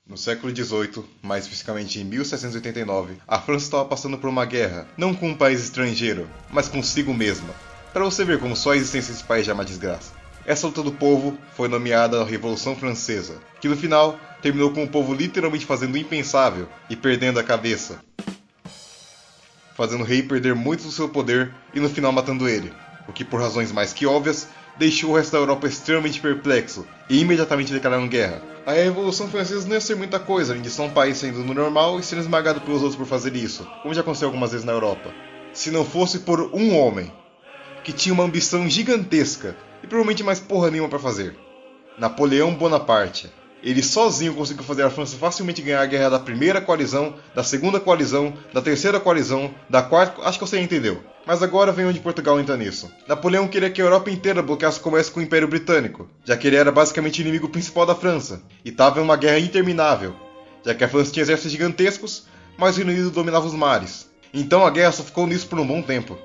No século XVIII, mais especificamente em 1789, a França estava passando por uma guerra, não com um país estrangeiro, mas consigo mesma. Para você ver como só a existência desse país já é uma desgraça. Essa luta do povo foi nomeada Revolução Francesa, que no final terminou com o povo literalmente fazendo o impensável e perdendo a cabeça. Fazendo o rei perder muito do seu poder e no final matando ele, o que por razões mais que óbvias deixou o resto da Europa extremamente perplexo e imediatamente declararam guerra. A Revolução Francesa não ia ser muita coisa, além de só um país sendo no normal e sendo esmagado pelos outros por fazer isso, como já aconteceu algumas vezes na Europa. Se não fosse por um homem, que tinha uma ambição gigantesca e provavelmente mais porra nenhuma para fazer. Napoleão Bonaparte. Ele sozinho conseguiu fazer a França facilmente ganhar a guerra da primeira coalizão, da segunda coalizão, da terceira coalizão, da quarta... Acho que você entendeu. Mas agora vem onde Portugal entra nisso. Napoleão queria que a Europa inteira bloqueasse o comércio com o Império Britânico, já que ele era basicamente o inimigo principal da França, e estava em uma guerra interminável, já que a França tinha exércitos gigantescos, mas o Reino Unido dominava os mares. Então a guerra só ficou nisso por um bom tempo.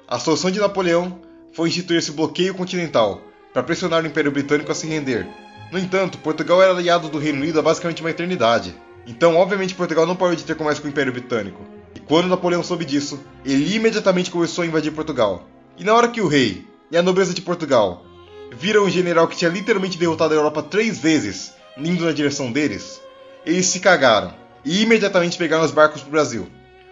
A solução de Napoleão foi instituir esse bloqueio continental, para pressionar o Império Britânico a se render. No entanto, Portugal era aliado do Reino Unido há basicamente uma eternidade. Então, obviamente, Portugal não parou de ter comércio com o Império Britânico. E quando Napoleão soube disso, ele imediatamente começou a invadir Portugal. E na hora que o rei e a nobreza de Portugal viram um general que tinha literalmente derrotado a Europa 3 vezes, indo na direção deles, eles se cagaram e imediatamente pegaram os barcos para o Brasil.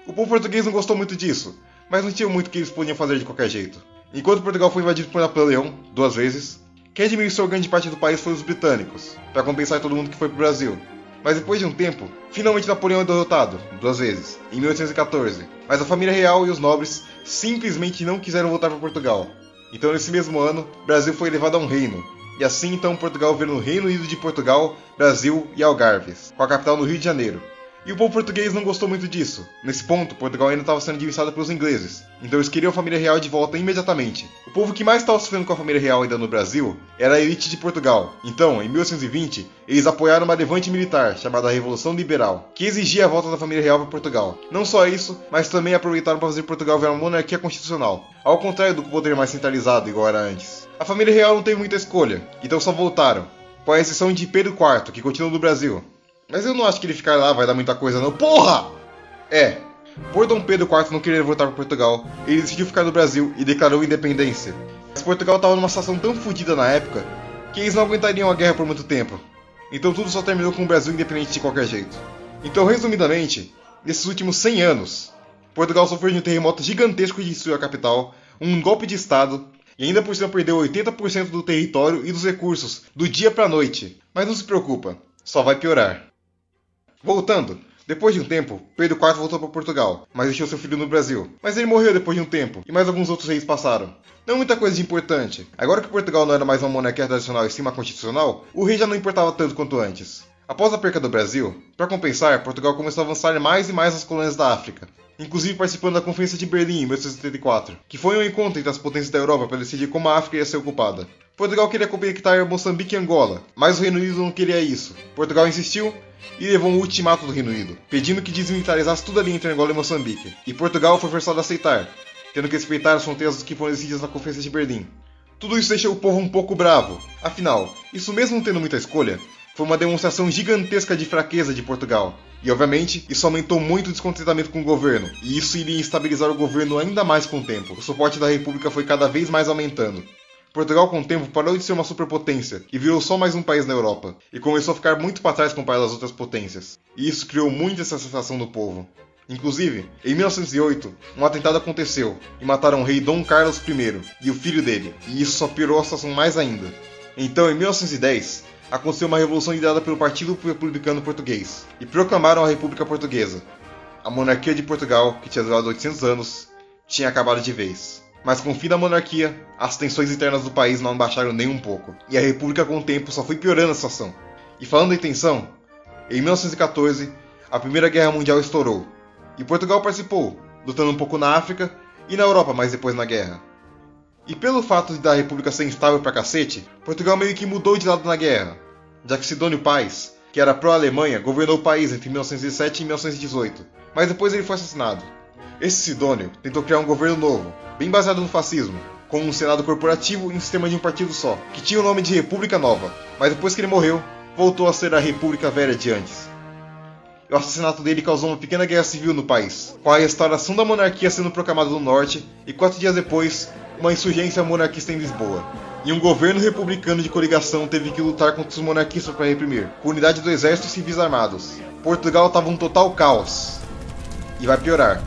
O povo português não gostou muito disso, mas não tinha muito o que eles podiam fazer de qualquer jeito. Enquanto Portugal foi invadido por Napoleão 2 vezes, quem administrou grande parte do país foi os britânicos, para compensar todo mundo que foi para o Brasil. Mas depois de um tempo, finalmente Napoleão é derrotado, 2 vezes, em 1814. Mas a família real e os nobres simplesmente não quiseram voltar para Portugal. Então nesse mesmo ano, Brasil foi elevado a um reino. E assim então Portugal virou o Reino Unido de Portugal, Brasil e Algarves, com a capital no Rio de Janeiro. E o povo português não gostou muito disso. Nesse ponto, Portugal ainda estava sendo administrado pelos ingleses, então eles queriam a família real de volta imediatamente. O povo que mais estava sofrendo com a família real ainda no Brasil era a elite de Portugal. Então, em 1820, eles apoiaram uma levante militar chamada Revolução Liberal, que exigia a volta da família real para Portugal. Não só isso, mas também aproveitaram para fazer Portugal virar uma monarquia constitucional, ao contrário do poder mais centralizado igual era antes. A família real não teve muita escolha, então só voltaram, com a exceção de Pedro IV, que continuou no Brasil. Mas eu não acho que ele ficar lá vai dar muita coisa não. Porra! Por Dom Pedro IV não querer voltar para Portugal, ele decidiu ficar no Brasil e declarou independência. Mas Portugal estava numa situação tão fodida na época, que eles não aguentariam a guerra por muito tempo. Então tudo só terminou com o Brasil independente de qualquer jeito. Então, resumidamente, nesses últimos 100 anos, Portugal sofreu de um terremoto gigantesco que destruiu a capital, um golpe de estado, e ainda por cima perdeu 80% do território e dos recursos, do dia para a noite. Mas não se preocupa, só vai piorar. Voltando, depois de um tempo, Pedro IV voltou para Portugal, mas deixou seu filho no Brasil. Mas ele morreu depois de um tempo, e mais alguns outros reis passaram. Não muita coisa de importante. Agora que Portugal não era mais uma monarquia tradicional e sim uma constitucional, o rei já não importava tanto quanto antes. Após a perca do Brasil, para compensar, Portugal começou a avançar mais e mais as colônias da África, inclusive participando da Conferência de Berlim em 1874, que foi um encontro entre as potências da Europa para decidir como a África ia ser ocupada. Portugal queria conectar Moçambique e Angola, mas o Reino Unido não queria isso. Portugal insistiu e levou um ultimato do Reino Unido, pedindo que desmilitarizasse tudo ali entre Angola e Moçambique. E Portugal foi forçado a aceitar, tendo que respeitar as fronteiras que foram decididas na Conferência de Berlim. Tudo isso deixou o povo um pouco bravo. Afinal, isso mesmo não tendo muita escolha, foi uma demonstração gigantesca de fraqueza de Portugal. E obviamente, isso aumentou muito o descontentamento com o governo, e isso iria instabilizar o governo ainda mais com o tempo. O suporte da República foi cada vez mais aumentando. Portugal, com o tempo, parou de ser uma superpotência e virou só mais um país na Europa, e começou a ficar muito para trás comparado às outras potências. E isso criou muito essa sensação no povo. Inclusive, em 1908, um atentado aconteceu e mataram o rei Dom Carlos I e o filho dele, e isso só piorou a situação mais ainda. Então, em 1910, aconteceu uma revolução liderada pelo Partido Republicano Português, e proclamaram a República Portuguesa. A monarquia de Portugal, que tinha durado 800 anos, tinha acabado de vez. Mas com o fim da monarquia, as tensões internas do país não abaixaram nem um pouco, e a República com o tempo só foi piorando a situação. E falando em tensão, em 1914, a Primeira Guerra Mundial estourou, e Portugal participou, lutando um pouco na África e na Europa, mas depois na guerra. E pelo fato de da República ser instável pra cacete, Portugal meio que mudou de lado na guerra, já que Sidônio Paz, que era pró-Alemanha, governou o país entre 1907 e 1918, mas depois ele foi assassinado. Esse Sidônio tentou criar um governo novo, bem baseado no fascismo, com um senado corporativo e um sistema de um partido só, que tinha o nome de República Nova, mas depois que ele morreu, voltou a ser a República Velha de antes. e o assassinato dele causou uma pequena guerra civil no país, com a restauração da monarquia sendo proclamada no norte e 4 dias depois, uma insurgência monarquista em Lisboa. E um governo republicano de coligação teve que lutar contra os monarquistas para reprimir, com unidade do exército e civis armados. Portugal estava um total caos. E vai piorar.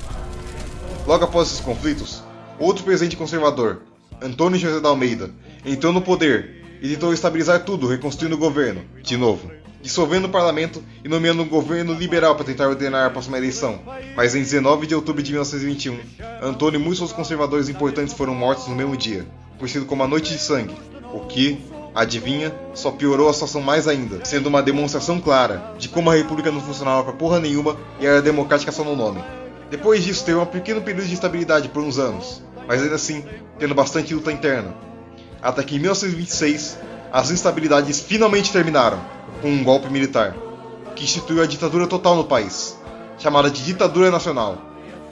Logo após esses conflitos, outro presidente conservador, Antônio José de Almeida, entrou no poder e tentou estabilizar tudo, reconstruindo o governo, de novo, dissolvendo o parlamento e nomeando um governo liberal para tentar ordenar a próxima eleição. Mas em 19 de outubro de 1921, Antônio e muitos outros conservadores importantes foram mortos no mesmo dia, conhecido como a Noite de Sangue, o que, adivinha, só piorou a situação mais ainda, sendo uma demonstração clara de como a república não funcionava pra porra nenhuma e era democrática só no nome. Depois disso teve um pequeno período de instabilidade por uns anos, mas ainda assim tendo bastante luta interna. Até que em 1926, as instabilidades finalmente terminaram, com um golpe militar, que instituiu a ditadura total no país, chamada de Ditadura Nacional.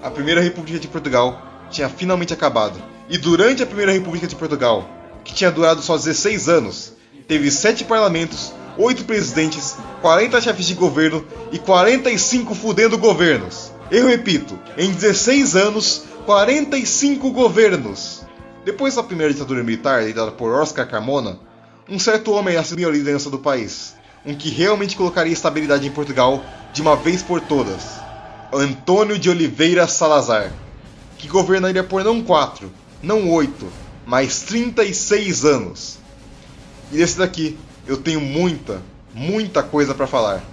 A Primeira República de Portugal tinha finalmente acabado. E durante a Primeira República de Portugal, que tinha durado só 16 anos, teve 7 parlamentos, 8 presidentes, 40 chefes de governo e 45 fudendo governos. Eu repito, em 16 anos, 45 governos. Depois da primeira ditadura militar, liderada por Oscar Carmona, um certo homem assumiu a liderança do país, um que realmente colocaria estabilidade em Portugal de uma vez por todas. Antônio de Oliveira Salazar, que governaria por não 4, não 8, mas 36 anos. E desse daqui, eu tenho muita coisa para falar.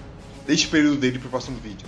Deixe o período dele para o próximo vídeo.